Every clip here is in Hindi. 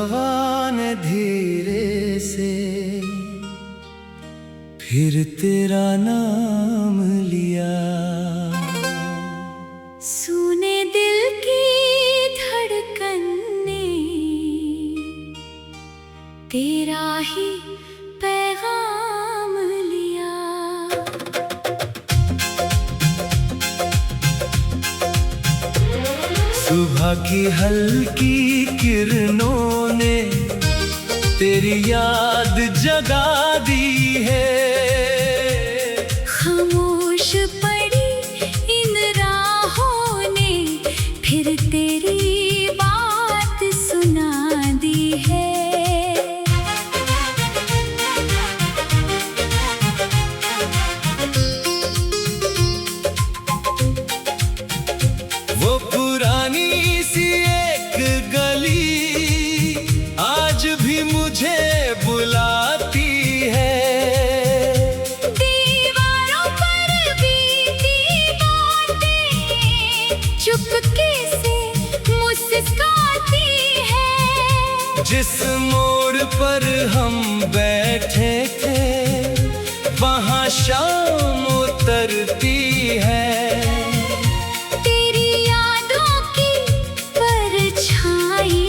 हवा ने धीरे से फिर तेरा नाम लिया। सुने दिल की धड़कन ने तेरा ही पैगाम लिया। सुबह की हल्की किरणों ने तेरी याद जगा दी है। खामोश पड़ी इन राहों ने फिर तेरी बात सुना दी है। वो पुरानी सी एक गली आज भी मुझे बुलाती है। दीवारों पर बीती बातें चुपके से मुस्कुराती है। जिस मोड़ पर हम बैठे थे वहाँ शाम उतरती है। तेरी यादों की परछाई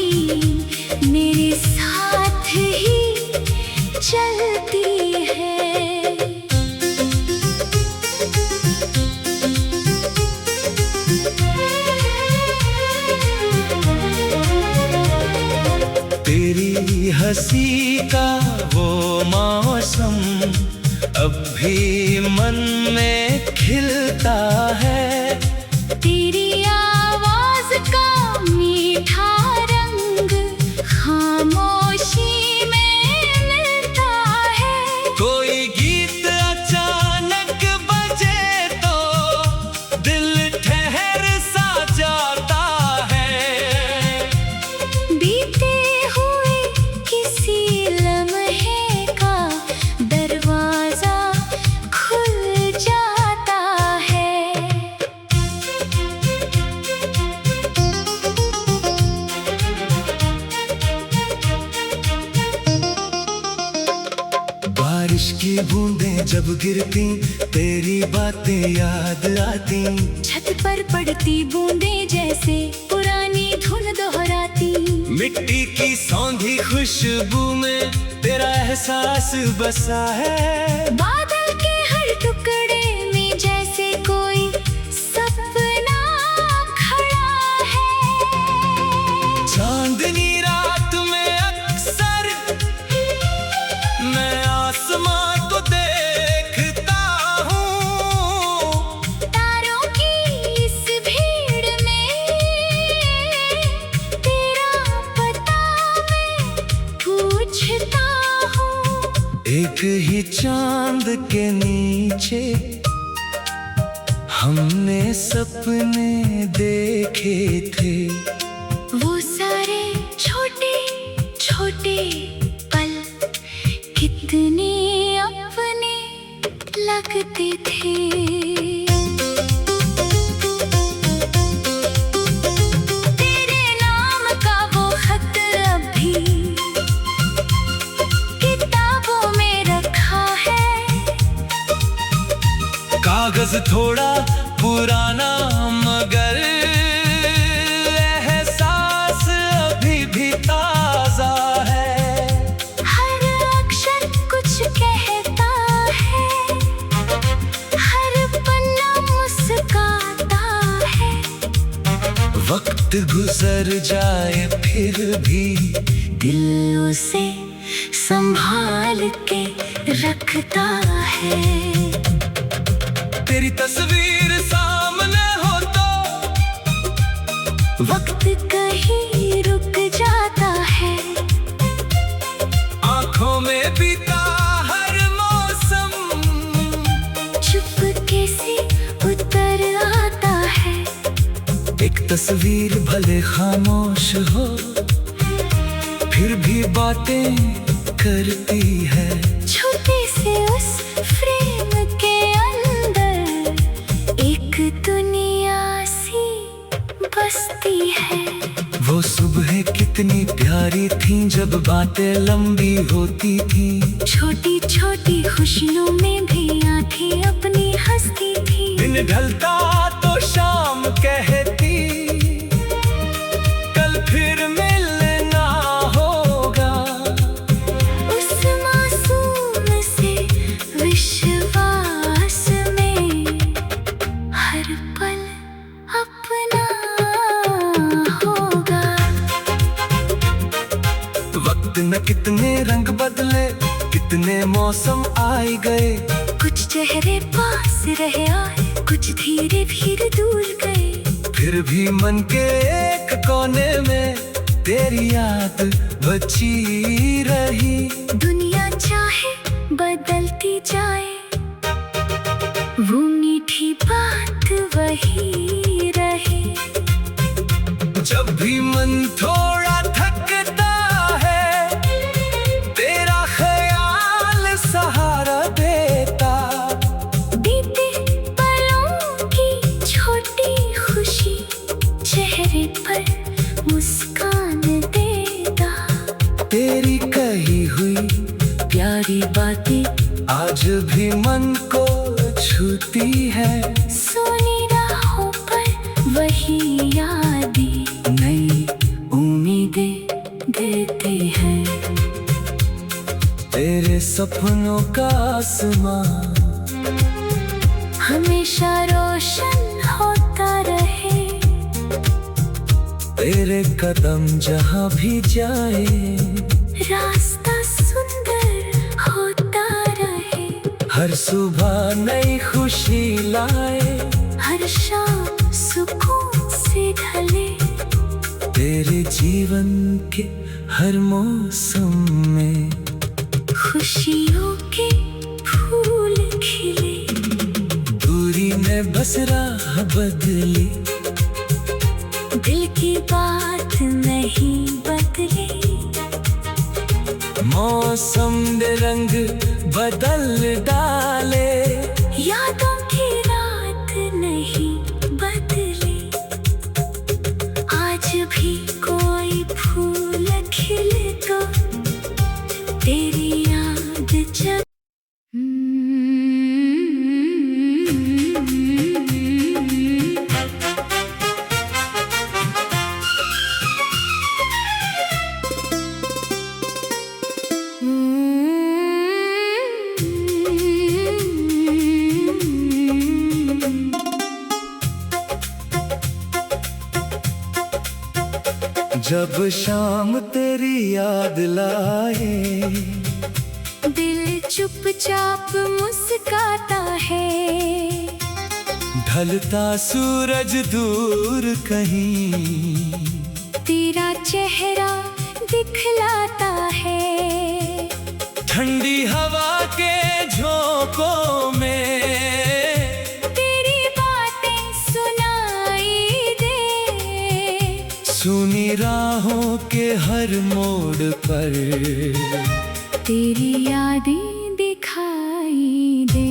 मेरे साथ ही चलती है। तेरी हंसी का वो मौसम अब भी मन में खिलता है। तेरी आवाज का मीठा रंग खामोशी में मिलता है। कोई गीत अचानक बजे तो दिल ठहर सा जाता है। बीते हुए किसी लम्हे का दरवाजा खुल जाता है। बारिश की बूंदें जब गिरती तेरी बातें याद आती। छत पर पड़ती बूंदें जैसे पुरानी धुन दोहराती। मिट्टी की सौंधी खुशबू में तेरा एहसास बसा है। बादल के हर टुकड़े में जैसे कोई सपना खड़ा है। चांदनी रात में अक्सर मैं आसमां को देखता हूँ। तारों की इस भीड़ में तेरा पता मैं पूछता हूँ। एक ही चांद के नीचे हमने सपने देखे थे। वो सारे छोटे छोटे पल कितने अपने लगते थे। तेरे नाम का वो खत अभी किताबों में रखा है। कागज थोड़ा पुराना मगर एहसास अभी भी ताजा है। हर अक्षर कुछ कहता है, हर पन्ना मुस्काता है। वक्त गुजर जाए फिर भी दिल उसे संभाल के रखता है। तेरी तस्वीर सामने हो तो वक्त कहीं रुक जाता है। आंखों में बीता हर मौसम चुपके से उतर आता है। एक तस्वीर भले खामोश हो फिर भी बातें करती है। छोटे से उस फ्रेम के अंदर एक दुनिया सी बसती है। वो सुबह कितनी प्यारी थी बातें लंबी होती थी, छोटी छोटी खुशियों में भी आंखें अपनी हंसती थी। दिन ढलता तो शाम कहती, कल फिर मिलना होगा। उस मासूम से विश्वास में हर पल अपना होगा। वक्त न कितने रंग बदले, कितने मौसम आए गए। कुछ चेहरे पास रह आए, कुछ धीरे धीरे दूर गए। फिर भी मन के एक कोने में तेरी याद बची रही। दुनिया चाहे बदलती जाए, वो मीठी बात वही रहे। जब भी मन थोड़ा थकता है, तेरा ख्याल सहारा देता। बीते पलों की छोटी खुशी चेहरे पर मुस्कान देता। तेरी कही हुई प्यारी बातें आज भी मन को छूती है। सुनी राहों पर वही यादें नई उम्मीदें देती हैं। तेरे सपनों का आसमां हमेशा रोशन होता रहे। तेरे कदम जहाँ भी जाए, रास्ता सुंदर होता रहे। हर सुबह नई खुशी लाए। हर शाम सुकून से ढले। तेरे जीवन के हर मौसम में खुशियों के फूल खिले। दूरी ने बस राह बदली, दिल की बात नहीं बदली। मौसम ने रंग बदल डाले। यादों की रात नहीं बदली। आज भी कोई फूल खिले तो तेरी याद जग। जब शाम तेरी याद लाए, दिल चुपचाप मुस्काता है। ढलता सूरज दूर कहीं, तेरा चेहरा दिखलाता है। ठंडी हवा के झोंकों में तेरी बातें सुनाई दे। सुनी राहों के हर मोड़ पर तेरी यादें दिखाई दे।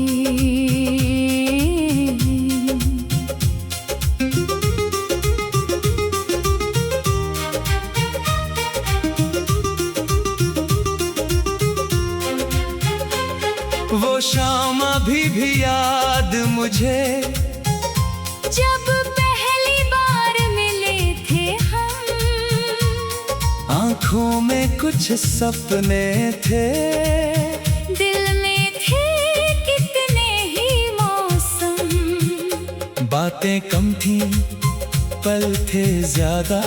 वो शाम अभी भी याद मुझे, जब पहली बार मिले थे हम। आँखों में कुछ सपने थे, दिल में थे कितने ही मौसम। बातें कम थी पल थे ज्यादा,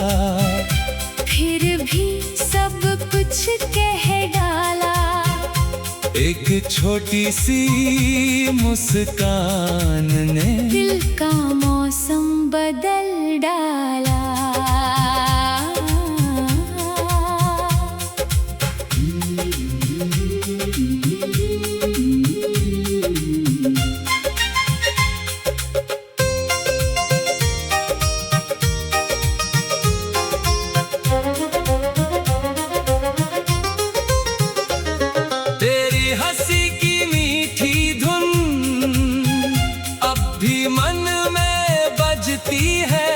फिर भी सब कुछ कह डाला। एक छोटी सी मुस्कान ने दिल का मौसम बदल डाला। तेरी हंसी की मीठी धुन अब भी मन में बजती है।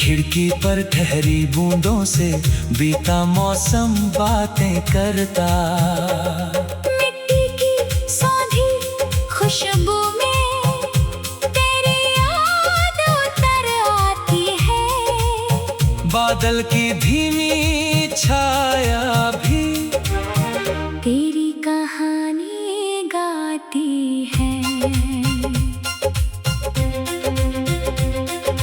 खिड़की पर ठहरी बूंदों से बीता मौसम बातें करता। मिट्टी की सौंधी खुशबू में तेरी याद उतर आती है। बादल की धीमी छाया भी तेरी कहानी गाती है।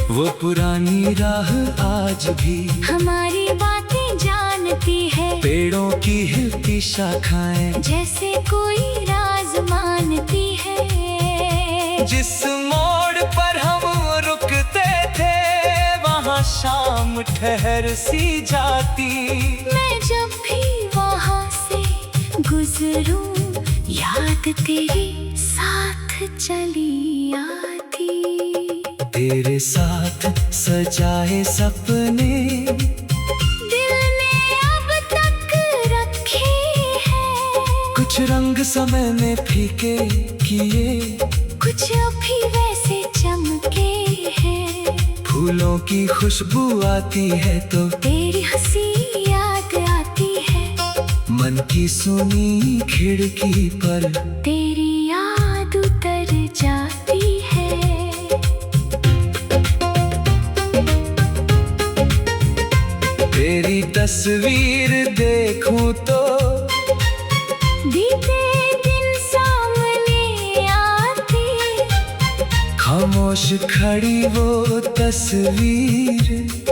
वो पुरानी राह आज भी हमारी बातें जानती है। पेड़ों की हिलती शाखाएं जैसे कोई राज मानती है। जिस मोड़ पर हम रुकते थे वहाँ शाम ठहर सी जाती। मैं जब भी वहाँ से गुजरूं याद तेरे साथ चली आती। तेरे साथ सजाए सपने दिल ने अब तक रखे हैं। कुछ रंग समय में फीके किए, कुछ अभी वैसे चमके हैं। फूलों की खुशबू आती है तो तेरी हंसी याद आती है। मन की सुनी खिड़की पर तेरी याद उतर जाती है। तेरी तस्वीर देखूं तो बीते दिन सामने आती। खामोश खड़ी वो तस्वीर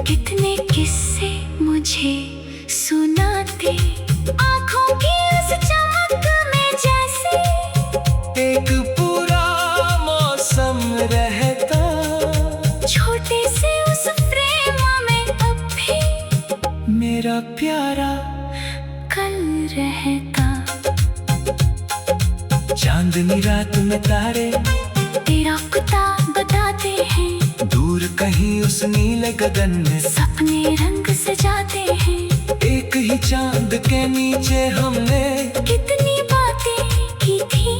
कितने किस्से मुझे सुनाते। आँखों की उस चमक में जैसे एक पूरा मौसम रहता। छोटे से उस फ्रेम में अब भी मेरा प्यारा कल रहता। चांदनी रात में तारे तेरा पता बताते हैं। दूर कहीं उस नीले गगन में सपने रंग सजाते हैं। एक ही चांद के नीचे हमने कितनी बातें की थी।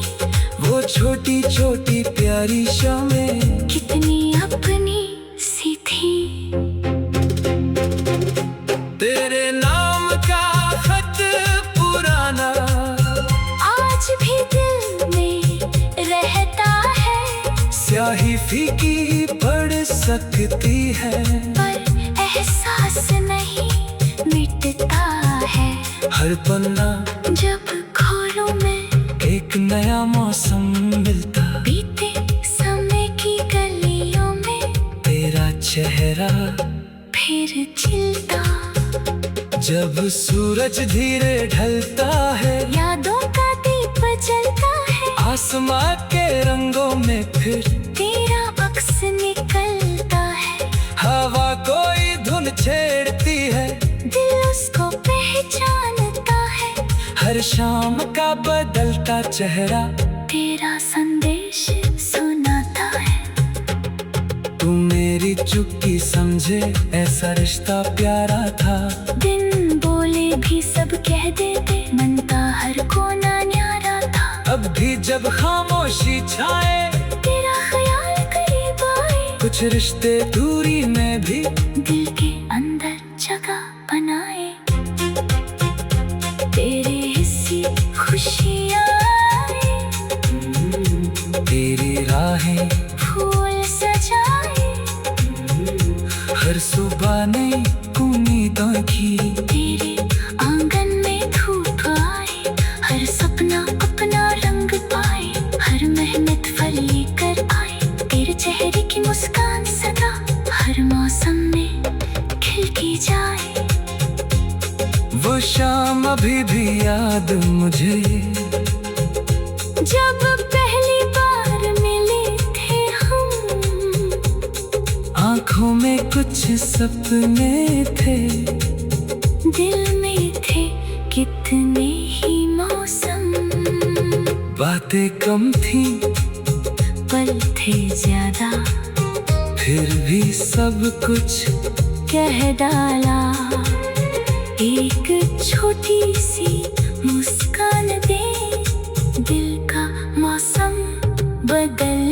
वो छोटी छोटी प्यारी शामें कितनी अपनी सी थी। तेरे नाम का खत पुराना आज भी दिल में रहता है। स्याही फीकी पड़ सकती है पर एहसास नहीं मिटता है। हर पन्ना जब खोलूं मैं एक नया मौसम मिलता। बीते समय की गलियों में तेरा चेहरा फिर खिलता। जब सूरज धीरे ढलता है यादों का दीप जलता है। आसमां के रंगों में फिर तेरा अक्स निकलता है। हवा कोई धुन छेड़ती है, दिल उसको पहचानता है। हर शाम का बदलता चेहरा तेरा संदेश सुनाता है। तू मेरी चुप्पी समझे ऐसा रिश्ता प्यारा था। दिन बोले भी सब कह देते मन का हर कोना न्यारा था। अब भी जब खामोशी छाए तेरा ख्याल करीब आए। कुछ रिश्ते दूरी में भी दिल के अंदर जगह बनाए। तेरे हिस्से खुशियाँ आए। तेरी राहें फूल सजाए। हर सुबह नई उम्मीदों की तेरे आंगन में धूप आए। हर सपना अपना रंग पाए। हर मेहनत फल लेकर आए। तेरे चेहरे की मुस्कान सदा हर मौसम में खिलती जाए। वो शाम अभी भी याद मुझे जब पहली बार मिले थे हम। आँखों में कुछ सपने थे, दिल में थे कितने ही मौसम। बातें कम थी पल थे ज्यादा फिर भी सब कुछ कह डाला। एक छोटी सी मुस्कान दे दिल का मौसम बदल।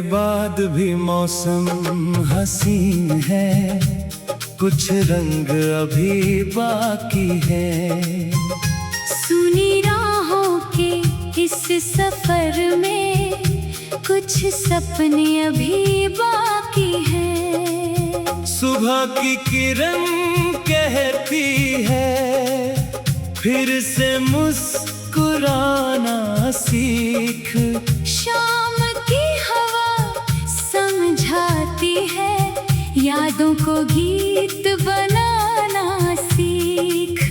बाद भी मौसम हसीन है, कुछ रंग अभी बाकी है। सुनी राहों के इस सफर में कुछ सपने अभी बाकी हैं। सुबह की किरण कहती है फिर से मुस्कुराना सीख। शाम की हवा समझाती है यादों को गीत बनाना सीख।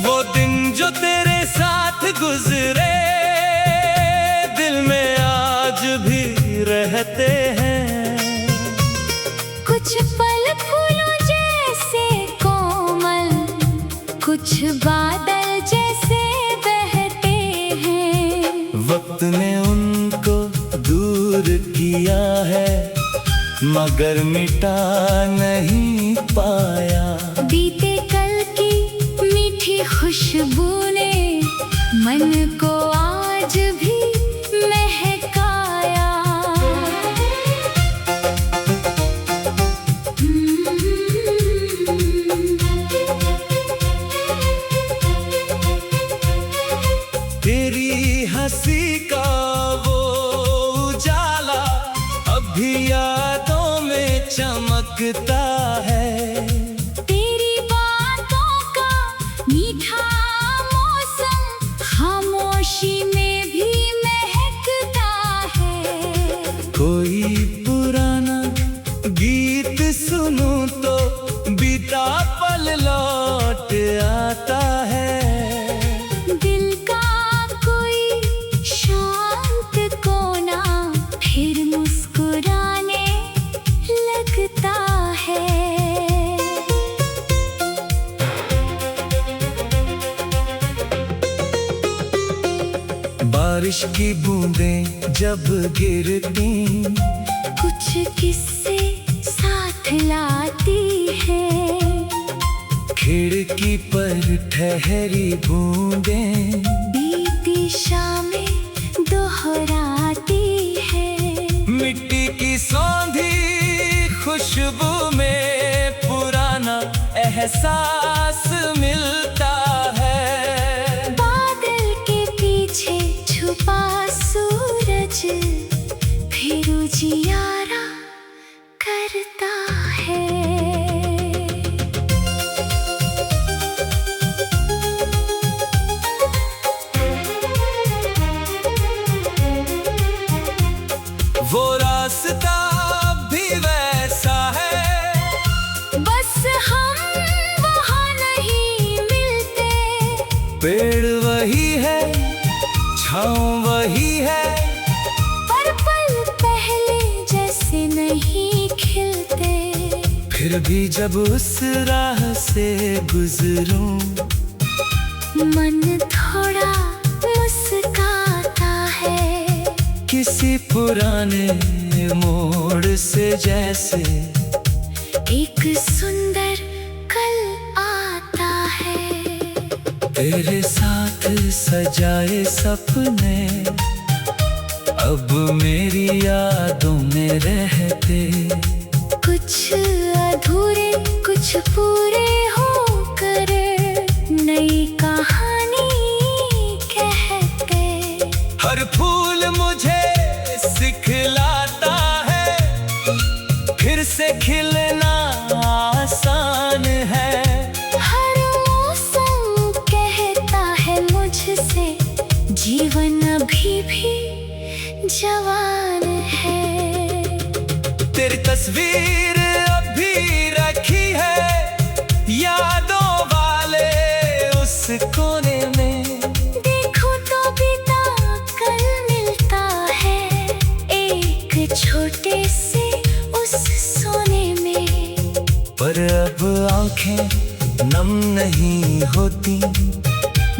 वो दिन जो तेरे साथ गुजरे दिल में आज भी रहते हैं। कुछ पल फूलों जैसे कोमल, कुछ बादल जैसे बहते हैं। वक्त ने उनको दूर किया है मगर मिटा नहीं पाया। बीते कल की मीठी खुशबू ने मन को आज भी महकाया। तेरी हंसी का वो उजाला अभी यादों में चमकता है। तेरी बातों का मीठा मौसम खामोशी में भी महकता है। कोई पुराना गीत सुनूं तो बीता पल लौट आता है। दिल का कोई शांत कोना फिर मुस्कुराने लगता है। बारिश की बूंदें जब गिरती कुछ किस्से साथ लाती है। खिड़की पर ठहरी बूंदें बीती शामें दोहराती है। मिट्टी की सौंधी खुशबू में पुराना एहसास मिलता है। बादल के पीछे छुपा सूरज फिर उजियारा करता है। वो रास्ता भी वैसा है बस हम वहाँ नहीं मिलते। पेड़ वही है छाँव वही है पर पल पहले जैसे नहीं खिलते। फिर भी जब उस राह से गुजरूं मन थोड़ा मुस्काता है। किसी पुराने मोड़ से जैसे एक सुंदर कल आता है। तेरे साथ सजाए सपने अब मेरी यादों में रहते। कुछ अधूरे कुछ पूरे होकर नई कहानी कहते। हर फूल मुझे सिखलाता है फिर से खिलना आसान है। हर मौसम कहता है मुझसे जीवन अभी भी जवान है। तेरी तस्वीर अभी रखी है यादों वाले उस कोने में। देखो तो बीता कल मिलता है एक छोटे से उस सोने में। पर अब आंखें नम नहीं होती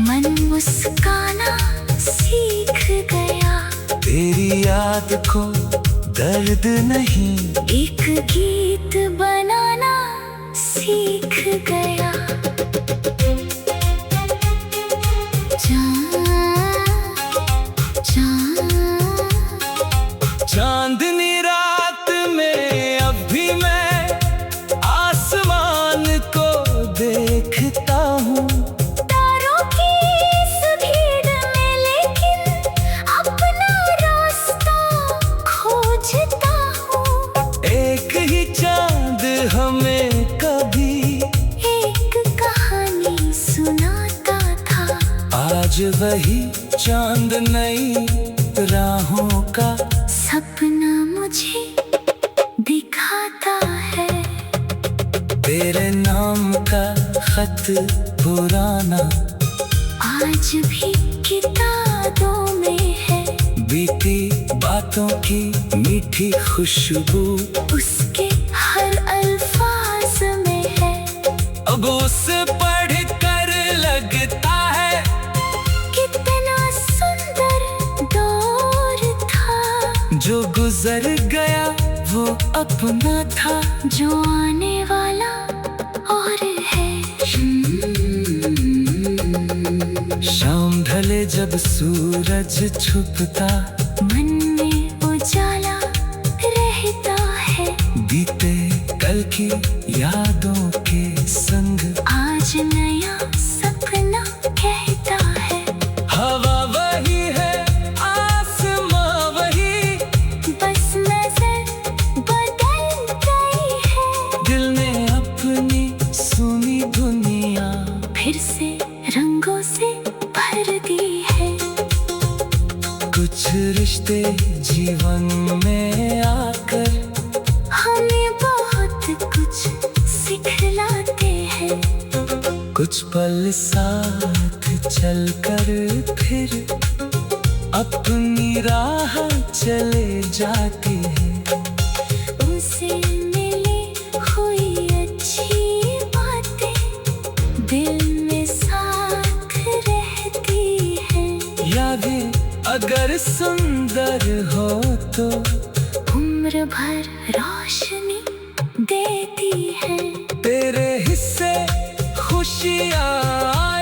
मन मुस्काना सीख गया। तेरी याद को दर्द नहीं एक गीत बनाना सीख गया। वही चांद नई राहों का सपना मुझे दिखाता है। तेरे नाम का खत पुराना आज भी किताबों में है। बीती बातों की मीठी खुशबू उसके हर अल्फाज में है। अब उसे पढ़ कर लगता है कितना सुंदर दौर था। जो गुजर गया वो अपना था, जो आने वाला और है। शाम ढले जब सूरज छुपता मन में उजाला रहता है। बीते कल की यादों के संग आज नया सपना कहता है। हवा वही है, आसमां वही, बस नजर बदल गई है। दिल ने अपनी सुनी दुनिया फिर से रंगों से भर दी है। कुछ रिश्ते जीवन में आकर हमें बहुत कुछ सिखलाते हैं। कुछ पल साथ चलकर फिर अपनी राह चले जाते हैं। उनसे मिली हुई अच्छी बातें दिल में साथ रहती हैं। यादें अगर सुंदर हो तो उम्र भर रोशनी देती है। तेरे हिस्से खुशियाँ